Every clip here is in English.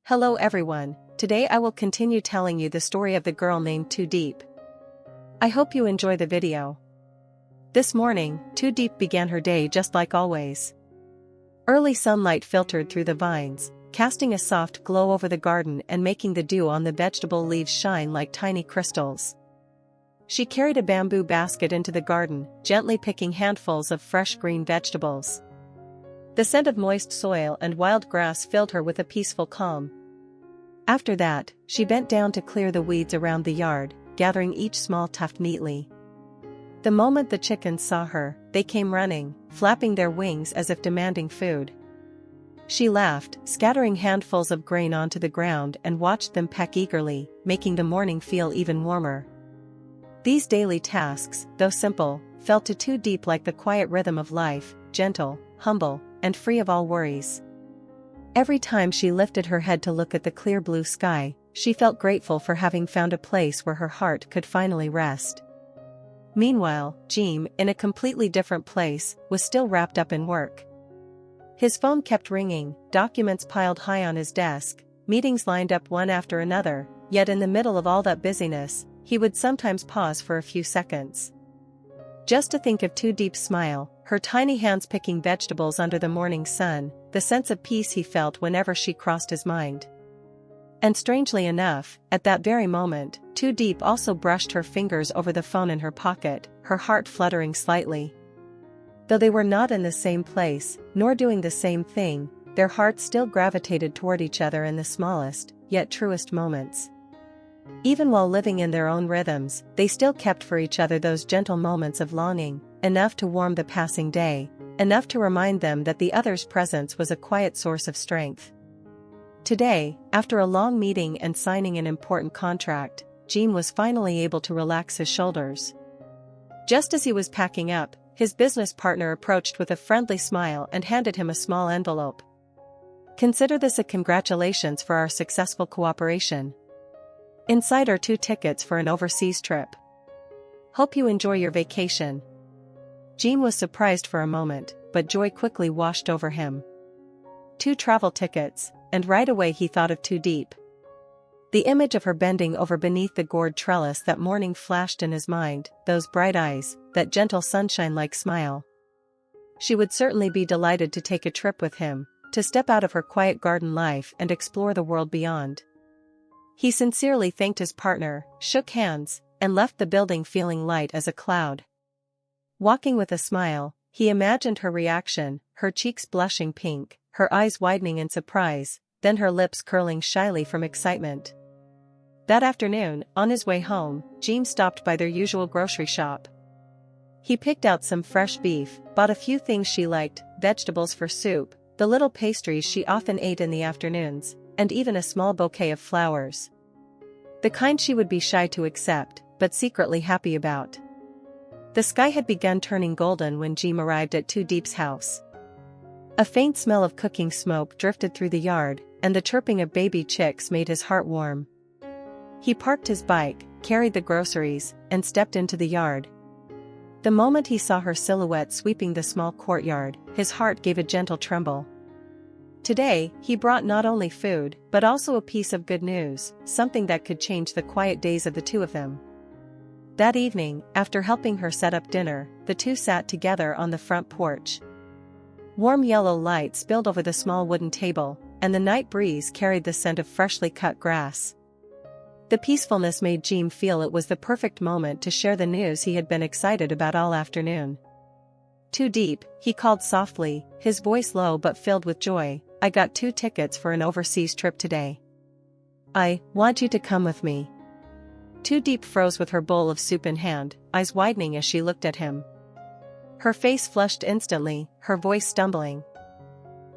Hello everyone, today I will continue telling you the story of the girl named LyTuDiep. I hope you enjoy the video. This morning, LyTuDiep began her day just like always. Early sunlight filtered through the vines, casting a soft glow over the garden and making the dew on the vegetable leaves shine like tiny crystals. She carried a bamboo basket into the garden, gently picking handfuls of fresh green vegetables. The scent of moist soil and wild grass filled her with a peaceful calm. After that, she bent down to clear the weeds around the yard, gathering each small tuft neatly. The moment the chickens saw her, they came running, flapping their wings as if demanding food. She laughed, scattering handfuls of grain onto the ground and watched them peck eagerly, making the morning feel even warmer. These daily tasks, though simple, felt to LyTuDiep like the quiet rhythm of life, gentle, humble, and free of all worries. Every time she lifted her head to look at the clear blue sky, she felt grateful for having found a place where her heart could finally rest. Meanwhile, Jeam, in a completely different place, was still wrapped up in work. His phone kept ringing, documents piled high on his desk, meetings lined up one after another, yet in the middle of all that busyness, he would sometimes pause for a few seconds. Just to think of LyTuDiep's smile, her tiny hands picking vegetables under the morning sun, the sense of peace he felt whenever she crossed his mind. And strangely enough, at that very moment, LyTuDiep also brushed her fingers over the phone in her pocket, her heart fluttering slightly. Though they were not in the same place, nor doing the same thing, their hearts still gravitated toward each other in the smallest, yet truest moments. Even while living in their own rhythms, they still kept for each other those gentle moments of longing, enough to warm the passing day, enough to remind them that the other's presence was a quiet source of strength. Today, after a long meeting and signing an important contract, Jeam was finally able to relax his shoulders. Just as he was packing up, his business partner approached with a friendly smile and handed him a small envelope. "Consider this a congratulations for our successful cooperation. Inside are 2 tickets for an overseas trip. Hope you enjoy your vacation." Jeam was surprised for a moment, but joy quickly washed over him. 2 travel tickets, and right away he thought of LyTuDiep. The image of her bending over beneath the gourd trellis that morning flashed in his mind, those bright eyes, that gentle sunshine-like smile. She would certainly be delighted to take a trip with him, to step out of her quiet garden life and explore the world beyond. He sincerely thanked his partner, shook hands, and left the building feeling light as a cloud. Walking with a smile, he imagined her reaction, her cheeks blushing pink, her eyes widening in surprise, then her lips curling shyly from excitement. That afternoon, on his way home, Jeam stopped by their usual grocery shop. He picked out some fresh beef, bought a few things she liked, vegetables for soup, the little pastries she often ate in the afternoons, and even a small bouquet of flowers. The kind she would be shy to accept, but secretly happy about. The sky had begun turning golden when Jeam arrived at LyTuDiep's house. A faint smell of cooking smoke drifted through the yard, and the chirping of baby chicks made his heart warm. He parked his bike, carried the groceries, and stepped into the yard. The moment he saw her silhouette sweeping the small courtyard, his heart gave a gentle tremble. Today, he brought not only food, but also a piece of good news, something that could change the quiet days of the two of them. That evening, after helping her set up dinner, the two sat together on the front porch. Warm yellow light spilled over the small wooden table, and the night breeze carried the scent of freshly cut grass. The peacefulness made Jeam feel it was the perfect moment to share the news he had been excited about all afternoon. "LyTuDiep," he called softly, his voice low but filled with joy, "I got 2 tickets for an overseas trip today. I want you to come with me." LyTuDiep froze with her bowl of soup in hand, eyes widening as she looked at him. Her face flushed instantly, her voice stumbling.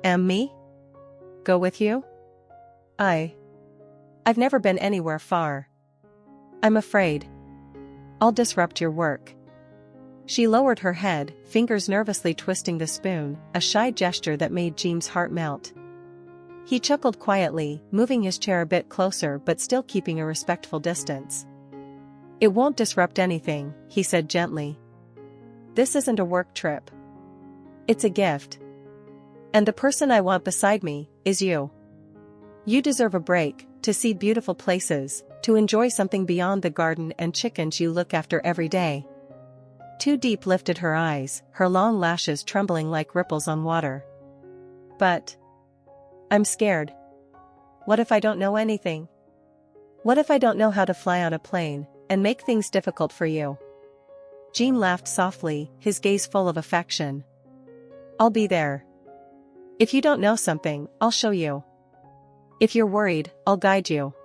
Me? Go with you? I've never been anywhere far. I'm afraid I'll disrupt your work." She lowered her head, fingers nervously twisting the spoon, a shy gesture that made Jeam's heart melt. He chuckled quietly, moving his chair a bit closer but still keeping a respectful distance. "It won't disrupt anything," he said gently. "This isn't a work trip. It's a gift. And the person I want beside me is you." You deserve a break, to see beautiful places, to enjoy something beyond the garden and chickens you look after every day. Diep lifted her eyes, her long lashes trembling like ripples on water. But I'm scared. What if I don't know anything? What if I don't know how to fly on a plane, and make things difficult for you? Jeam laughed softly, his gaze full of affection. I'll be there. If you don't know something, I'll show you. If you're worried, I'll guide you.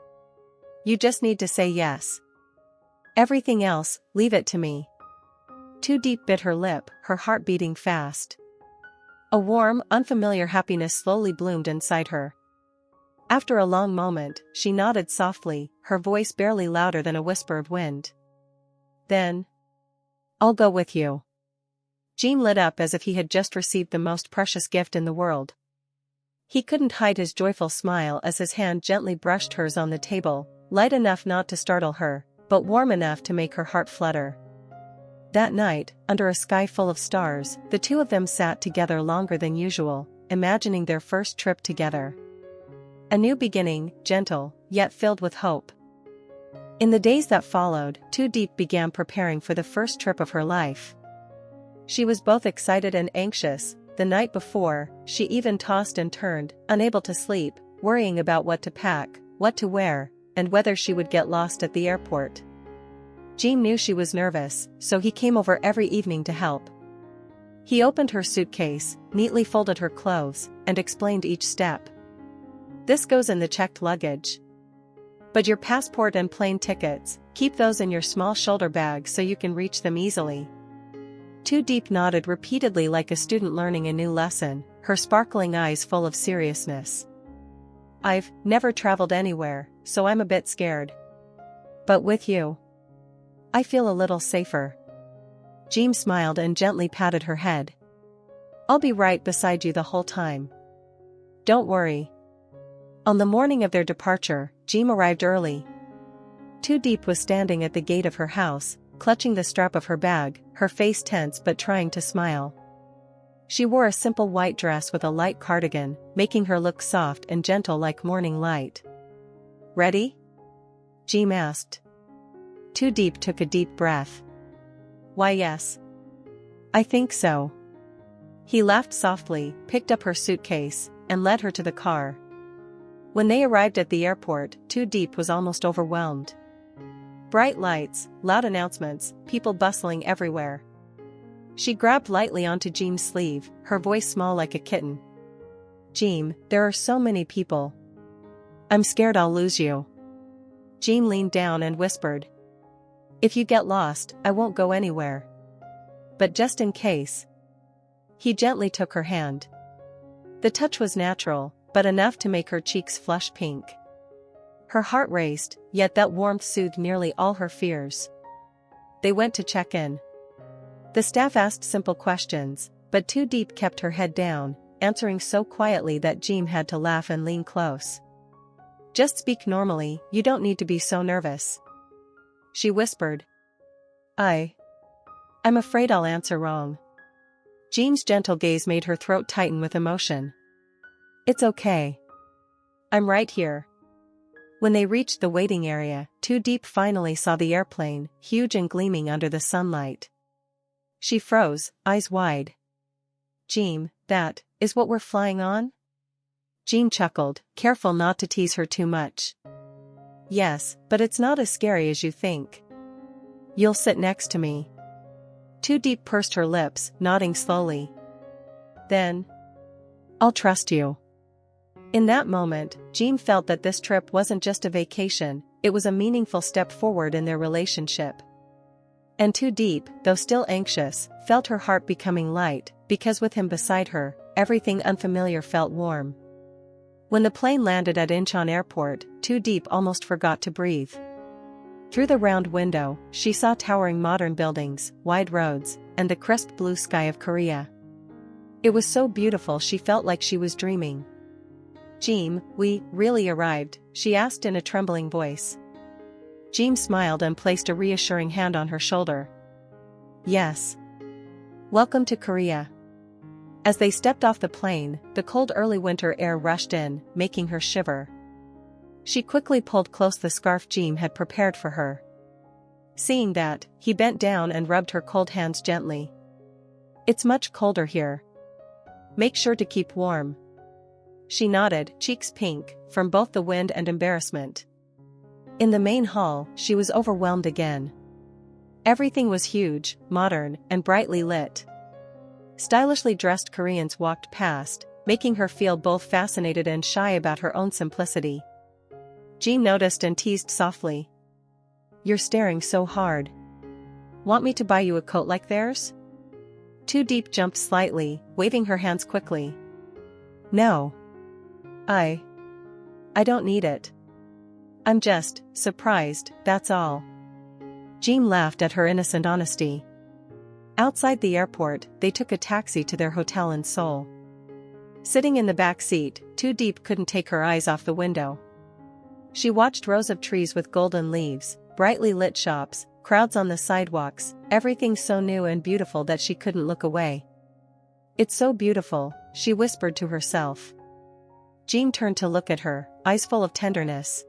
You just need to say yes. Everything else, leave it to me. Diep bit her lip, her heart beating fast. A warm, unfamiliar happiness slowly bloomed inside her. After a long moment, she nodded softly, her voice barely louder than a whisper of wind. Then, I'll go with you. Jeam lit up as if he had just received the most precious gift in the world. He couldn't hide his joyful smile as his hand gently brushed hers on the table, light enough not to startle her, but warm enough to make her heart flutter. That night, under a sky full of stars, the two of them sat together longer than usual, imagining their first trip together. A new beginning, gentle, yet filled with hope. In the days that followed, Diep began preparing for the first trip of her life. She was both excited and anxious. The night before, she even tossed and turned, unable to sleep, worrying about what to pack, what to wear, and whether she would get lost at the airport. Jeam knew she was nervous, so he came over every evening to help. He opened her suitcase, neatly folded her clothes, and explained each step. This goes in the checked luggage. But your passport and plane tickets, keep those in your small shoulder bag so you can reach them easily. Diep nodded repeatedly like a student learning a new lesson, her sparkling eyes full of seriousness. I've never traveled anywhere, so I'm a bit scared. But with you, I feel a little safer. Jeam smiled and gently patted her head. I'll be right beside you the whole time. Don't worry. On the morning of their departure, Jeam arrived early. Diep was standing at the gate of her house, clutching the strap of her bag, her face tense but trying to smile. She wore a simple white dress with a light cardigan, making her look soft and gentle like morning light. Ready? Jeam asked. Diep took a deep breath. Why yes. I think so. He laughed softly, picked up her suitcase, and led her to the car. When they arrived at the airport, Diep was almost overwhelmed. Bright lights, loud announcements, people bustling everywhere. She grabbed lightly onto Jeam's sleeve, her voice small like a kitten. Jeam, there are so many people. I'm scared I'll lose you. Jeam leaned down and whispered. If you get lost, I won't go anywhere. But just in case. He gently took her hand. The touch was natural, but enough to make her cheeks flush pink. Her heart raced, yet that warmth soothed nearly all her fears. They went to check in. The staff asked simple questions, but Diep kept her head down, answering so quietly that Jeam had to laugh and lean close. Just speak normally, you don't need to be so nervous. She whispered. I'm afraid I'll answer wrong. Jeam's gentle gaze made her throat tighten with emotion. It's okay. I'm right here. When they reached the waiting area, Diep finally saw the airplane, huge and gleaming under the sunlight. She froze, eyes wide. Jeam, that is what we're flying on? Jeam chuckled, careful not to tease her too much. Yes, but it's not as scary as you think. You'll sit next to me. Diep pursed her lips, nodding slowly. Then, I'll trust you. In that moment, Jeam felt that this trip wasn't just a vacation, it was a meaningful step forward in their relationship. And Diep, though still anxious, felt her heart becoming light, because with him beside her, everything unfamiliar felt warm. When the plane landed at Incheon Airport, Diep almost forgot to breathe. Through the round window, she saw towering modern buildings, wide roads, and the crisp blue sky of Korea. It was so beautiful she felt like she was dreaming. Jeam, we really arrived? She asked in a trembling voice. Jeam smiled and placed a reassuring hand on her shoulder. Yes. Welcome to Korea. As they stepped off the plane, the cold early winter air rushed in, making her shiver. She quickly pulled close the scarf Jeam had prepared for her. Seeing that, he bent down and rubbed her cold hands gently. "It's much colder here. Make sure to keep warm." She nodded, cheeks pink, from both the wind and embarrassment. In the main hall, she was overwhelmed again. Everything was huge, modern, and brightly lit. Stylishly dressed Koreans walked past, making her feel both fascinated and shy about her own simplicity. Jean noticed and teased softly. "You're staring so hard. Want me to buy you a coat like theirs?" LyTuDiep jumped slightly, waving her hands quickly. "No. I don't need it. I'm just surprised, that's all." Jean laughed at her innocent honesty. Outside the airport, they took a taxi to their hotel in Seoul. Sitting in the back seat, LyTuDiep couldn't take her eyes off the window. She watched rows of trees with golden leaves, brightly lit shops, crowds on the sidewalks, everything so new and beautiful that she couldn't look away. "It's so beautiful," she whispered to herself. Jean turned to look at her, eyes full of tenderness.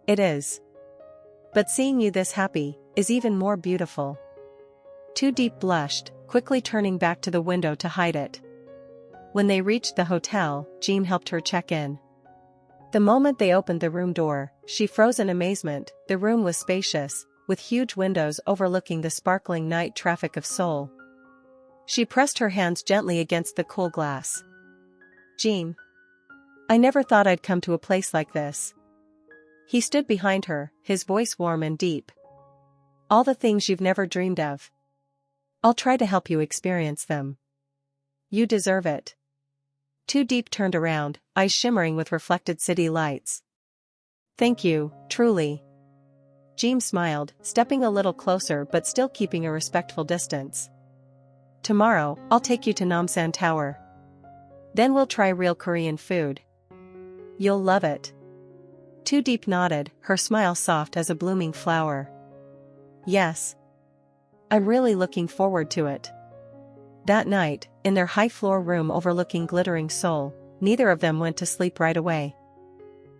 "It is. But seeing you this happy is even more beautiful." LyTuDiep blushed, quickly turning back to the window to hide it. When they reached the hotel, Jean helped her check in. The moment they opened the room door, she froze in amazement. The room was spacious, with huge windows overlooking the sparkling night traffic of Seoul. She pressed her hands gently against the cool glass. "Jean, I never thought I'd come to a place like this." He stood behind her, his voice warm and deep. "All the things you've never dreamed of. I'll try to help you experience them. You deserve it." LyTuDiep turned around, eyes shimmering with reflected city lights. "Thank you, truly." Jean smiled, stepping a little closer but still keeping a respectful distance. "Tomorrow, I'll take you to Namsan Tower. Then we'll try real Korean food. You'll love it." LyTuDiep nodded, her smile soft as a blooming flower. "Yes. I'm really looking forward to it." That night, in their high-floor room overlooking glittering Seoul, neither of them went to sleep right away.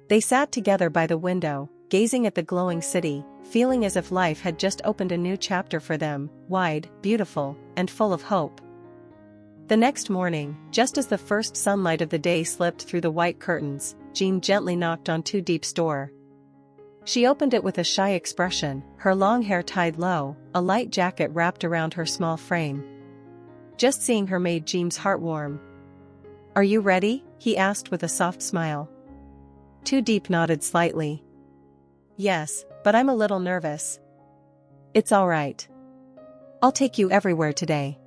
They sat together by the window, gazing at the glowing city, feeling as if life had just opened a new chapter for them, wide, beautiful, and full of hope. The next morning, just as the first sunlight of the day slipped through the white curtains, Jean gently knocked on LyTuDiep's door. She opened it with a shy expression, her long hair tied low, a light jacket wrapped around her small frame. Just seeing her made Jean's heart warm. "Are you ready?" he asked with a soft smile. LyTuDiep nodded slightly. "Yes, but I'm a little nervous." "It's all right. I'll take you everywhere today."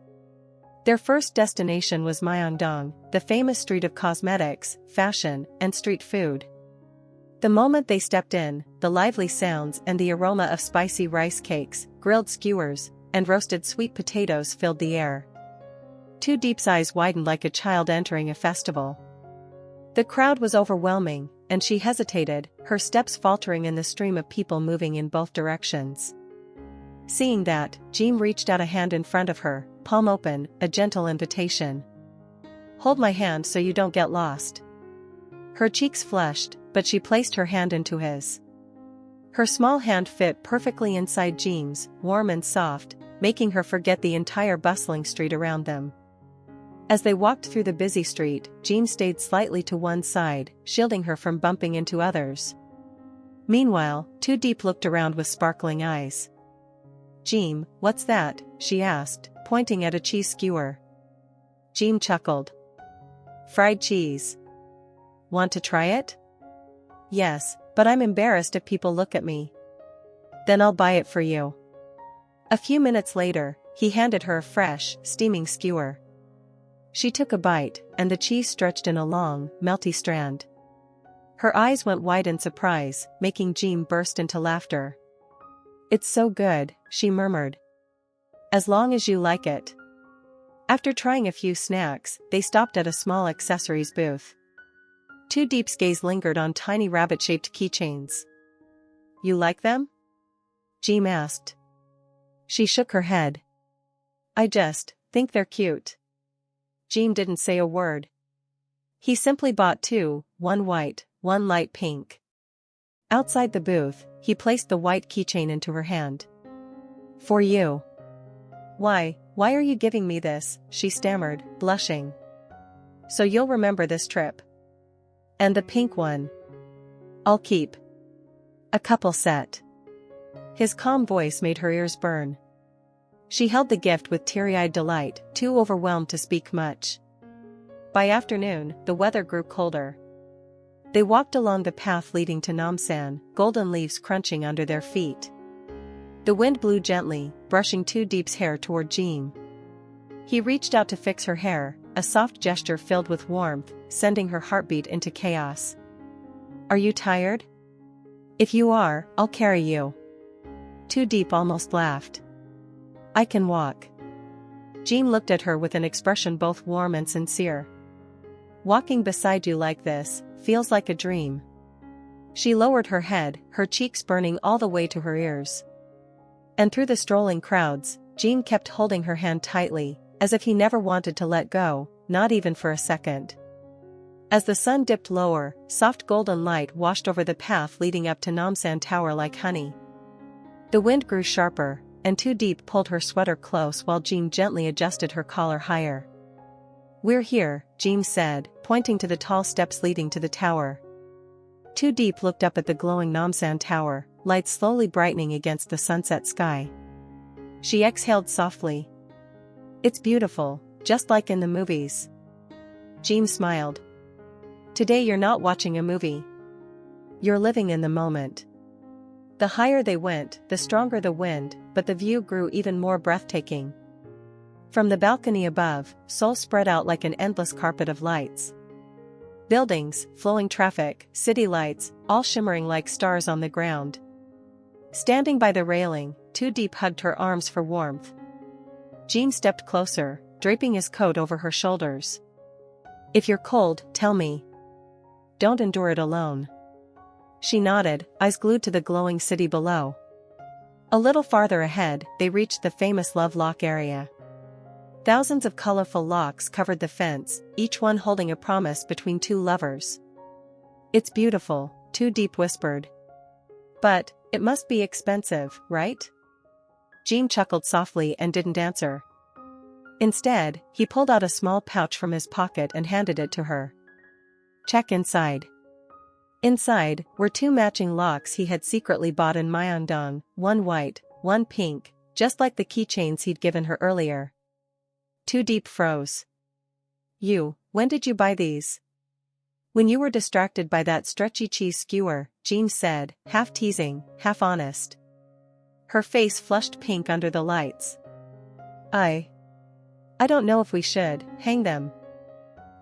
Their first destination was Myeongdong, the famous street of cosmetics, fashion, and street food. The moment they stepped in, the lively sounds and the aroma of spicy rice cakes, grilled skewers, and roasted sweet potatoes filled the air. LyTuDiep's eyes widened like a child entering a festival. The crowd was overwhelming, and she hesitated, her steps faltering in the stream of people moving in both directions. Seeing that, Jean reached out a hand in front of her, palm open, a gentle invitation. "Hold my hand so you don't get lost." Her cheeks flushed, but she placed her hand into his. Her small hand fit perfectly inside Jean's, warm and soft, making her forget the entire bustling street around them. As they walked through the busy street, Jean stayed slightly to one side, shielding her from bumping into others. Meanwhile, LyTuDiep looked around with sparkling eyes. "Jean, what's that?" she asked, pointing at a cheese skewer. Jean chuckled. "Fried cheese. Want to try it?" "Yes, but I'm embarrassed if people look at me." "Then I'll buy it for you." A few minutes later, he handed her a fresh, steaming skewer. She took a bite, and the cheese stretched in a long, melty strand. Her eyes went wide in surprise, making Jean burst into laughter. "It's so good," she murmured. "As long as you like it." After trying a few snacks, they stopped at a small accessories booth. LyTuDiep's gaze lingered on tiny rabbit-shaped keychains. "You like them?" Jean asked. She shook her head. "I just think they're cute." Jean didn't say a word. He simply bought two, one white, one light pink. Outside the booth, he placed the white keychain into her hand. For you. Why are you giving me this? She stammered, blushing. So you'll remember this trip. And the pink one. I'll keep. A couple set. His calm voice made her ears burn. She held the gift with teary-eyed delight, too overwhelmed to speak much. By afternoon, the weather grew colder. They walked along the path leading to Namsan, golden leaves crunching under their feet. The wind blew gently, brushing LyTuDiep's hair toward Jeam. He reached out to fix her hair, a soft gesture filled with warmth, sending her heartbeat into chaos. Are you tired? If you are, I'll carry you. LyTuDiep almost laughed. I can walk. Jeam looked at her with an expression both warm and sincere. Walking beside you like this feels like a dream. She lowered her head, her cheeks burning all the way to her ears. And through the strolling crowds, Jeam kept holding her hand tightly, as if he never wanted to let go, not even for a second. As the sun dipped lower, soft golden light washed over the path leading up to Namsan Tower like honey. The wind grew sharper, and LyTuDiep pulled her sweater close while Jeam gently adjusted her collar higher. We're here, Jeam said, pointing to the tall steps leading to the tower. LyTuDiep looked up at the glowing Namsan Tower, light slowly brightening against the sunset sky. She exhaled softly. It's beautiful, just like in the movies. Jeam smiled. Today you're not watching a movie. You're living in the moment. The higher they went, the stronger the wind, but the view grew even more breathtaking. From the balcony above, Seoul spread out like an endless carpet of lights. Buildings, flowing traffic, city lights, all shimmering like stars on the ground. Standing by the railing, LyTuDiep hugged her arms for warmth. Jeam stepped closer, draping his coat over her shoulders. If you're cold, tell me. Don't endure it alone. She nodded, eyes glued to the glowing city below. A little farther ahead, they reached the famous Love Lock area. Thousands of colorful locks covered the fence, each one holding a promise between two lovers. It's beautiful, LyTuDiep whispered. But, it must be expensive, right? Jeam chuckled softly and didn't answer. Instead, he pulled out a small pouch from his pocket and handed it to her. Check inside. Inside were two matching locks he had secretly bought in Myeongdong, one white, one pink, just like the keychains he'd given her earlier. LyTuDiep froze. When did you buy these? When you were distracted by that stretchy cheese skewer, Jeam said, half teasing, half honest. Her face flushed pink under the lights. I don't know if we should hang them.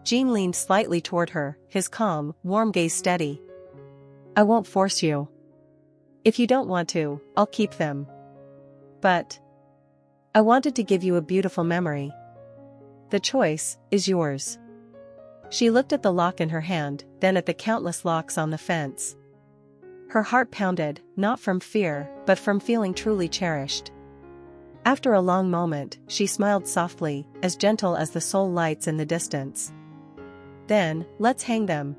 Jeam leaned slightly toward her, his calm, warm gaze steady. I won't force you. If you don't want to, I'll keep them. But I wanted to give you a beautiful memory. The choice is yours. She looked at the lock in her hand, then at the countless locks on the fence. Her heart pounded, not from fear, but from feeling truly cherished. After a long moment, she smiled softly, as gentle as the Seoul lights in the distance. Then, let's hang them.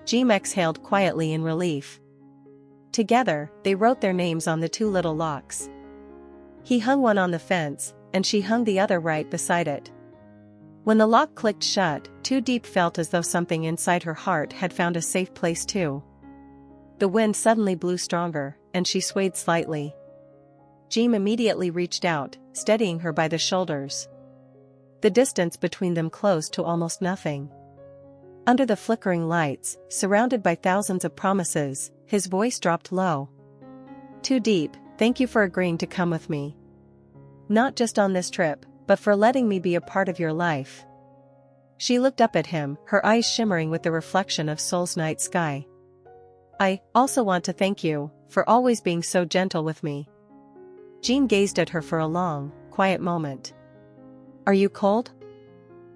Jeam exhaled quietly in relief. Together, they wrote their names on the two little locks. He hung one on the fence, and she hung the other right beside it. When the lock clicked shut, LyTuDiep felt as though something inside her heart had found a safe place too. The wind suddenly blew stronger, and she swayed slightly. Jeam immediately reached out, steadying her by the shoulders. The distance between them closed to almost nothing. Under the flickering lights, surrounded by thousands of promises, his voice dropped low. LyTuDiep, thank you for agreeing to come with me. Not just on this trip, but for letting me be a part of your life. She looked up at him, her eyes shimmering with the reflection of Seoul's night sky. I also want to thank you for always being so gentle with me. Jeam gazed at her for a long, quiet moment. Are you cold?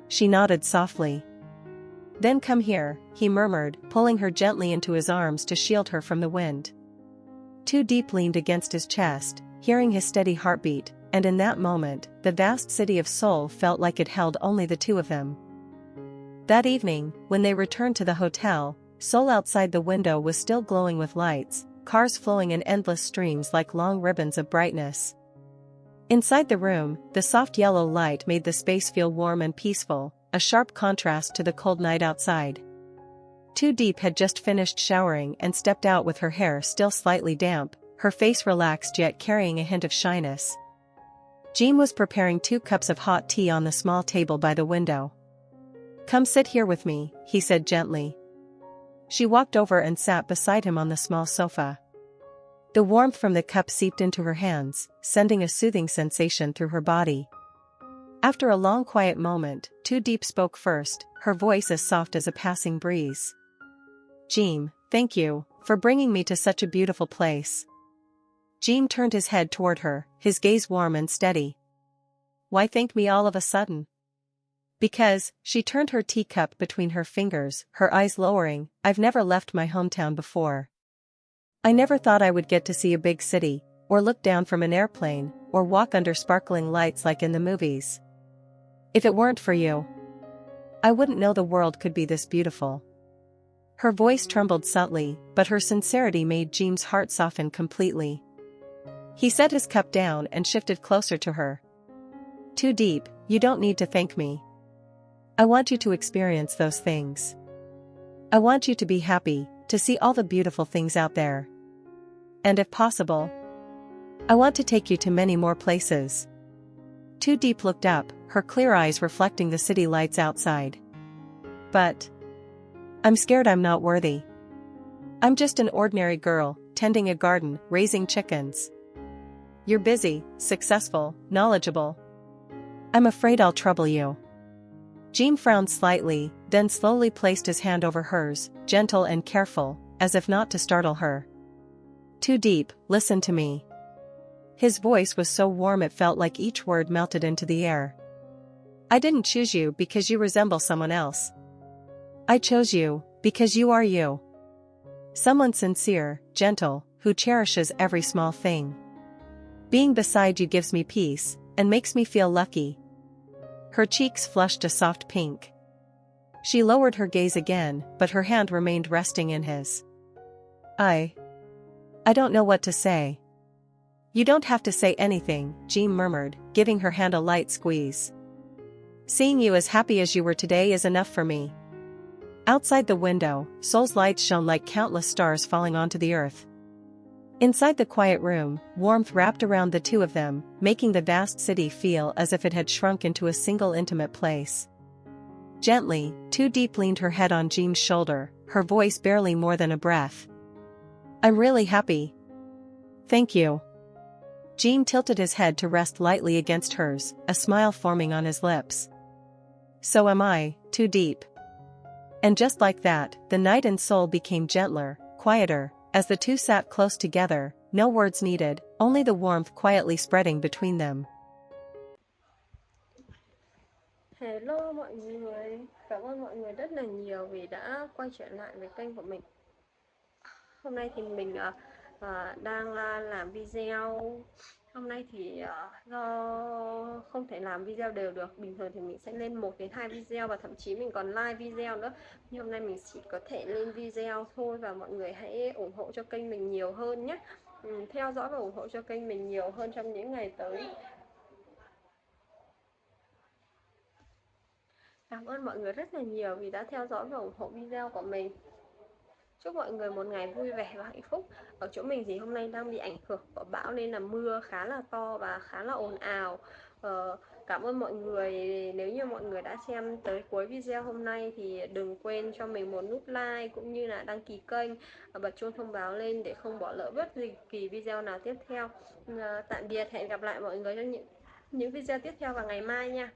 She nodded softly. Then come here, he murmured, pulling her gently into his arms to shield her from the wind. LyTuDiep leaned against his chest, hearing his steady heartbeat, and in that moment, the vast city of Seoul felt like it held only the two of them. That evening, when they returned to the hotel, Seoul outside the window was still glowing with lights, cars flowing in endless streams like long ribbons of brightness. Inside the room, the soft yellow light made the space feel warm and peaceful, a sharp contrast to the cold night outside. LyTuDiep had just finished showering and stepped out with her hair still slightly damp, her face relaxed yet carrying a hint of shyness. Jeam was preparing 2 cups of hot tea on the small table by the window. "Come sit here with me," he said gently. She walked over and sat beside him on the small sofa. The warmth from the cup seeped into her hands, sending a soothing sensation through her body. After a long quiet moment, LyTuDiep spoke first, her voice as soft as a passing breeze. "Jeam, thank you, for bringing me to such a beautiful place." Jeam turned his head toward her, his gaze warm and steady. "Why thank me all of a sudden?" "Because," she turned her teacup between her fingers, her eyes lowering, "I've never left my hometown before. I never thought I would get to see a big city, or look down from an airplane, or walk under sparkling lights like in the movies. If it weren't for you, I wouldn't know the world could be this beautiful." Her voice trembled subtly, but her sincerity made Jeam's heart soften completely. He set his cup down and shifted closer to her. "LyTuDiep, you don't need to thank me. I want you to experience those things. I want you to be happy, to see all the beautiful things out there. And if possible, I want to take you to many more places." LyTuDiep looked up, her clear eyes reflecting the city lights outside. "But I'm scared I'm not worthy. I'm just an ordinary girl, tending a garden, raising chickens. You're busy, successful, knowledgeable. I'm afraid I'll trouble you." Jeam frowned slightly, then slowly placed his hand over hers, gentle and careful, as if not to startle her. "LyTuDiep, listen to me." His voice was so warm it felt like each word melted into the air. "I didn't choose you because you resemble someone else. I chose you because you are you. Someone sincere, gentle, who cherishes every small thing. Being beside you gives me peace, and makes me feel lucky." Her cheeks flushed a soft pink. She lowered her gaze again, but her hand remained resting in his. I don't know what to say." "You don't have to say anything," Jeam murmured, giving her hand a light squeeze. "Seeing you as happy as you were today is enough for me." Outside the window, Seoul's lights shone like countless stars falling onto the earth. Inside the quiet room, warmth wrapped around the two of them, making the vast city feel as if it had shrunk into a single intimate place. Gently, LyTuDiep leaned her head on Jeam's shoulder, her voice barely more than a breath. "I'm really happy. Thank you." Jeam tilted his head to rest lightly against hers, a smile forming on his lips. "So am I, LyTuDiep." And just like that, the night in Seoul became gentler, quieter, as the two sat close together, no words needed, only the warmth quietly spreading between them. Hello mọi người, cảm ơn mọi người rất là nhiều vì đã quay trở lại với kênh của mình. Hôm nay thì mình đang làm video. Hôm nay thì do không thể làm video đều được. Bình thường thì mình sẽ lên 1 đến 2 video và thậm chí mình còn live video nữa. Nhưng hôm nay mình chỉ có thể lên video thôi, và mọi người hãy ủng hộ cho kênh mình nhiều hơn nhé. Theo dõi và ủng hộ cho kênh mình nhiều hơn trong những ngày tới. Cảm ơn mọi người rất là nhiều vì đã theo dõi và ủng hộ video của mình. Chúc mọi người một ngày vui vẻ và hạnh phúc. Ở chỗ mình thì hôm nay đang bị ảnh hưởng của bão nên là mưa khá là to và khá là ồn ào. Cảm ơn mọi người. Nếu như mọi người đã xem tới cuối video hôm nay thì đừng quên cho mình một nút like cũng như là đăng ký kênh, bật chuông thông báo lên để không bỏ lỡ bất kỳ video nào tiếp theo. Tạm biệt, hẹn gặp lại mọi người trong những video tiếp theo vào ngày mai nha.